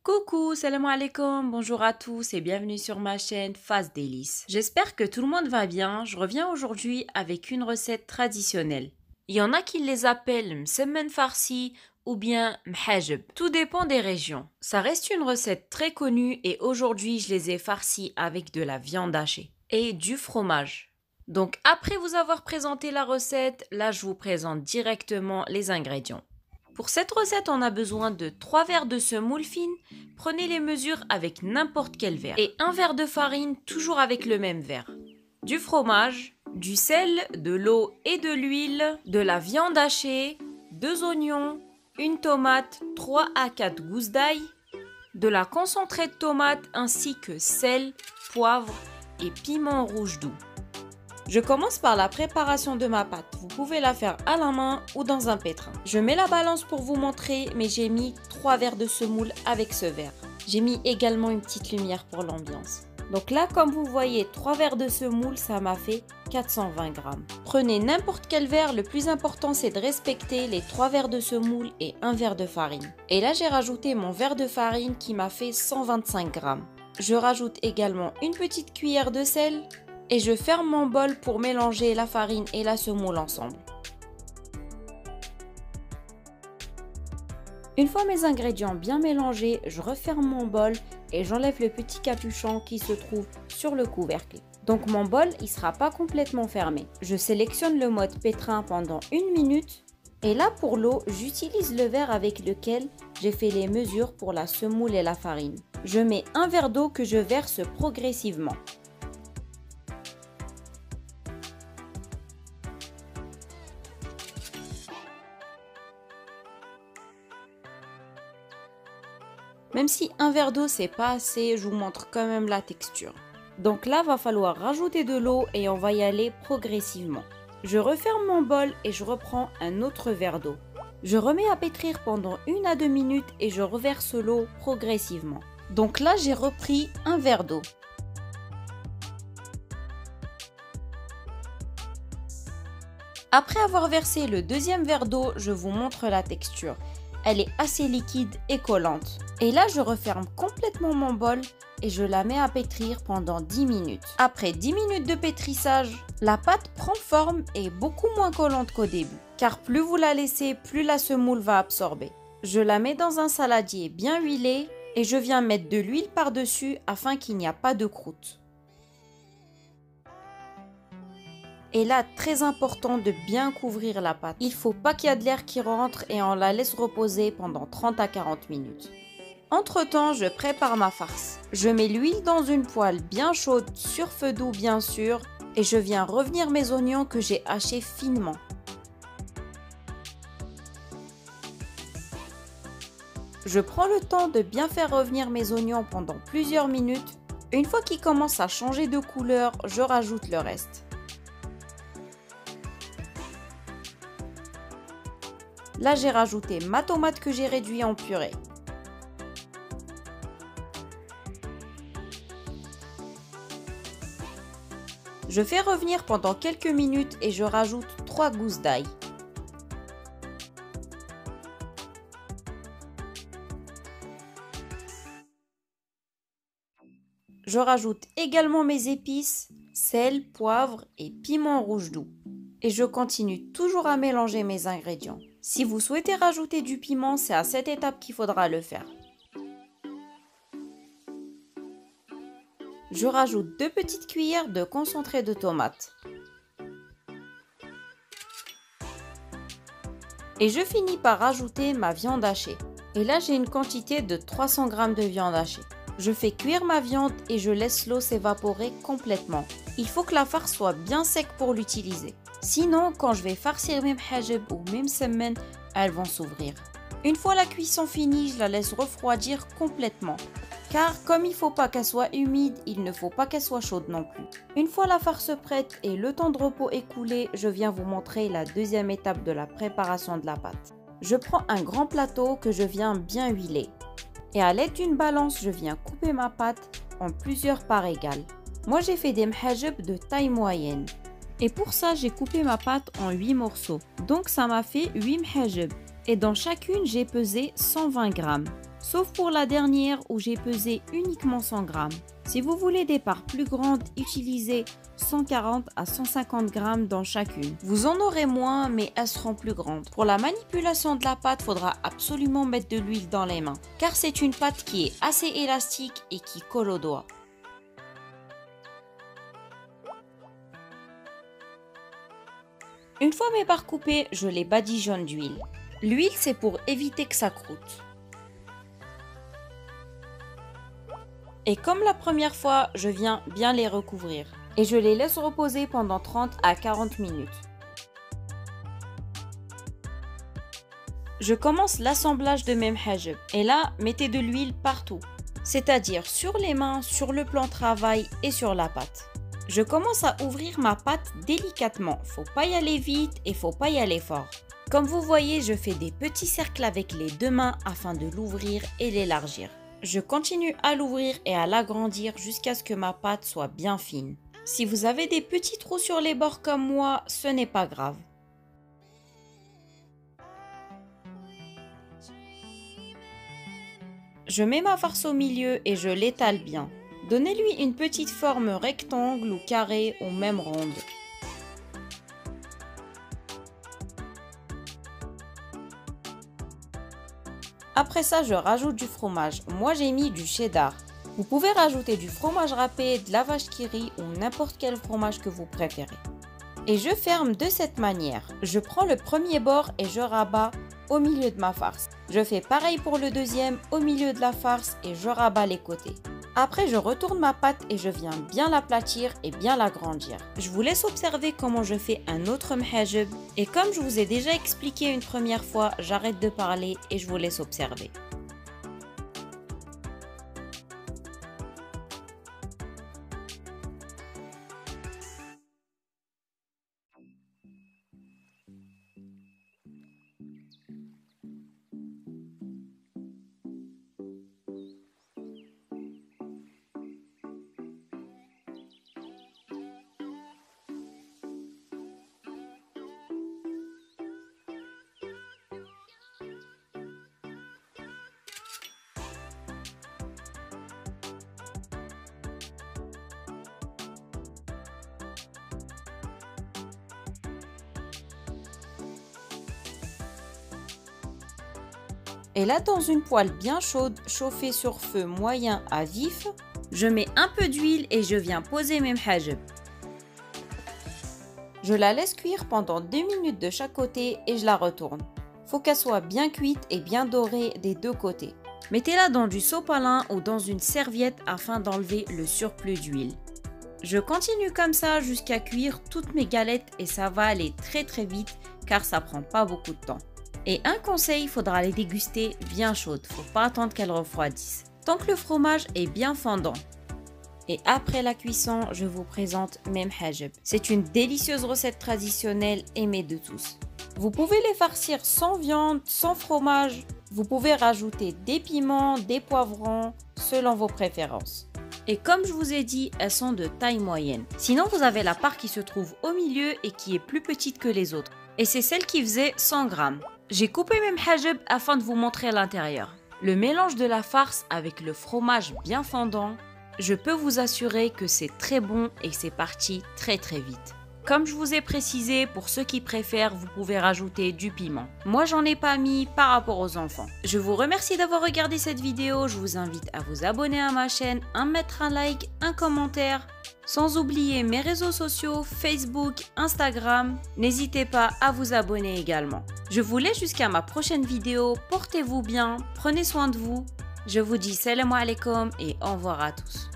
Coucou, salam alaikum, bonjour à tous et bienvenue sur ma chaîne Fast Délices. J'espère que tout le monde va bien. Je reviens aujourd'hui avec une recette traditionnelle. Il y en a qui les appellent msemmen farsi ou bien mhajeb. Tout dépend des régions. Ça reste une recette très connue et aujourd'hui je les ai farcis avec de la viande hachée et du fromage. Donc après vous avoir présenté la recette, là je vous présente directement les ingrédients. Pour cette recette, on a besoin de 3 verres de semoule fine. Prenez les mesures avec n'importe quel verre. Et un verre de farine, toujours avec le même verre. Du fromage, du sel, de l'eau et de l'huile, de la viande hachée, 2 oignons, une tomate, 3 à 4 gousses d'ail, de la concentrée de tomate ainsi que sel, poivre et piment rouge doux. Je commence par la préparation de ma pâte. Vous pouvez la faire à la main ou dans un pétrin. Je mets la balance pour vous montrer, mais j'ai mis 3 verres de semoule avec ce verre. J'ai mis également une petite lumière pour l'ambiance. Donc là, comme vous voyez, 3 verres de semoule, ça m'a fait 420 grammes. Prenez n'importe quel verre, le plus important c'est de respecter les 3 verres de semoule et 1 verre de farine. Et là, j'ai rajouté mon verre de farine qui m'a fait 125 grammes. Je rajoute également une petite cuillère de sel. Et je ferme mon bol pour mélanger la farine et la semoule ensemble. Une fois mes ingrédients bien mélangés, je referme mon bol et j'enlève le petit capuchon qui se trouve sur le couvercle. Donc mon bol, il ne sera pas complètement fermé. Je sélectionne le mode pétrin pendant 1 minute. Et là pour l'eau, j'utilise le verre avec lequel j'ai fait les mesures pour la semoule et la farine. Je mets un verre d'eau que je verse progressivement. Même si un verre d'eau c'est pas assez, je vous montre quand même la texture. Donc là, va falloir rajouter de l'eau et on va y aller progressivement. Je referme mon bol et je reprends un autre verre d'eau. Je remets à pétrir pendant 1 à 2 minutes et je reverse l'eau progressivement. Donc là, j'ai repris un verre d'eau. Après avoir versé le deuxième verre d'eau, je vous montre la texture. Elle est assez liquide et collante. Et là, je referme complètement mon bol et je la mets à pétrir pendant 10 minutes. Après 10 minutes de pétrissage, la pâte prend forme et est beaucoup moins collante qu'au début. Car plus vous la laissez, plus la semoule va absorber. Je la mets dans un saladier bien huilé et je viens mettre de l'huile par-dessus afin qu'il n'y a pas de croûte. Et là, très important de bien couvrir la pâte. Il ne faut pas qu'il y ait de l'air qui rentre et on la laisse reposer pendant 30 à 40 minutes. Entre temps, je prépare ma farce. Je mets l'huile dans une poêle bien chaude, sur feu doux bien sûr, et je viens revenir mes oignons que j'ai hachés finement. Je prends le temps de bien faire revenir mes oignons pendant plusieurs minutes. Une fois qu'ils commencent à changer de couleur, je rajoute le reste. Là, j'ai rajouté ma tomate que j'ai réduite en purée. Je fais revenir pendant quelques minutes et je rajoute 3 gousses d'ail. Je rajoute également mes épices, sel, poivre et piment rouge doux. Et je continue toujours à mélanger mes ingrédients. Si vous souhaitez rajouter du piment, c'est à cette étape qu'il faudra le faire. Je rajoute 2 petites cuillères de concentré de tomate. Et je finis par rajouter ma viande hachée. Et là, j'ai une quantité de 300 g de viande hachée. Je fais cuire ma viande et je laisse l'eau s'évaporer complètement. Il faut que la farce soit bien sec pour l'utiliser. Sinon, quand je vais farcir mes mhajeb ou mes msemmen, elles vont s'ouvrir. Une fois la cuisson finie, je la laisse refroidir complètement. Car comme il ne faut pas qu'elle soit humide, il ne faut pas qu'elle soit chaude non plus. Une fois la farce prête et le temps de repos écoulé, je viens vous montrer la deuxième étape de la préparation de la pâte. Je prends un grand plateau que je viens bien huiler. Et à l'aide d'une balance, je viens couper ma pâte en plusieurs parts égales. Moi, j'ai fait des mhajeb de taille moyenne. Et pour ça, j'ai coupé ma pâte en 8 morceaux. Donc, ça m'a fait 8 mhajeb. Et dans chacune, j'ai pesé 120 grammes. sauf pour la dernière où j'ai pesé uniquement 100 grammes. Si vous voulez des parts plus grandes, utilisez 140 à 150 grammes dans chacune. Vous en aurez moins, mais elles seront plus grandes. Pour la manipulation de la pâte, il faudra absolument mettre de l'huile dans les mains, car c'est une pâte qui est assez élastique et qui colle aux doigts. Une fois mes parts coupées, je les badigeonne d'huile. L'huile, c'est pour éviter que ça croûte. Et comme la première fois, je viens bien les recouvrir. Et je les laisse reposer pendant 30 à 40 minutes. Je commence l'assemblage de mes mhajeb. Et là, mettez de l'huile partout. C'est-à-dire sur les mains, sur le plan de travail et sur la pâte. Je commence à ouvrir ma pâte délicatement. Faut pas y aller vite et faut pas y aller fort. Comme vous voyez, je fais des petits cercles avec les deux mains afin de l'ouvrir et l'élargir. Je continue à l'ouvrir et à l'agrandir jusqu'à ce que ma pâte soit bien fine. Si vous avez des petits trous sur les bords comme moi, ce n'est pas grave. Je mets ma farce au milieu et je l'étale bien. Donnez-lui une petite forme rectangle ou carré ou même ronde. Après ça, je rajoute du fromage. Moi, j'ai mis du cheddar. Vous pouvez rajouter du fromage râpé, de la vache qui rit ou n'importe quel fromage que vous préférez. Et je ferme de cette manière. Je prends le premier bord et je rabats au milieu de ma farce. Je fais pareil pour le deuxième au milieu de la farce et je rabats les côtés. Après, je retourne ma pâte et je viens bien l'aplatir et bien l'agrandir. Je vous laisse observer comment je fais un autre mhajeb. Et comme je vous ai déjà expliqué une première fois, j'arrête de parler et je vous laisse observer. Et là, dans une poêle bien chaude, chauffée sur feu moyen à vif, je mets un peu d'huile et je viens poser mes mhajeb. Je la laisse cuire pendant 2 minutes de chaque côté et je la retourne. Faut qu'elle soit bien cuite et bien dorée des deux côtés. Mettez-la dans du sopalin ou dans une serviette afin d'enlever le surplus d'huile. Je continue comme ça jusqu'à cuire toutes mes galettes et ça va aller très vite car ça prend pas beaucoup de temps. Et un conseil, il faudra les déguster bien chaudes, faut pas attendre qu'elles refroidissent. Tant que le fromage est bien fondant. Et après la cuisson, je vous présente mes mhajeb. C'est une délicieuse recette traditionnelle aimée de tous. Vous pouvez les farcir sans viande, sans fromage. Vous pouvez rajouter des piments, des poivrons, selon vos préférences. Et comme je vous ai dit, elles sont de taille moyenne. Sinon, vous avez la part qui se trouve au milieu et qui est plus petite que les autres. Et c'est celle qui faisait 100 grammes. J'ai coupé mes mhajeb afin de vous montrer à l'intérieur. Le mélange de la farce avec le fromage bien fondant, je peux vous assurer que c'est très bon et c'est parti très vite. Comme je vous ai précisé, pour ceux qui préfèrent, vous pouvez rajouter du piment. Moi, j'en ai pas mis par rapport aux enfants. Je vous remercie d'avoir regardé cette vidéo. Je vous invite à vous abonner à ma chaîne, à mettre un like, un commentaire. Sans oublier mes réseaux sociaux, Facebook, Instagram. N'hésitez pas à vous abonner également. Je vous laisse jusqu'à ma prochaine vidéo. Portez-vous bien, prenez soin de vous. Je vous dis salam alaikum et au revoir à tous.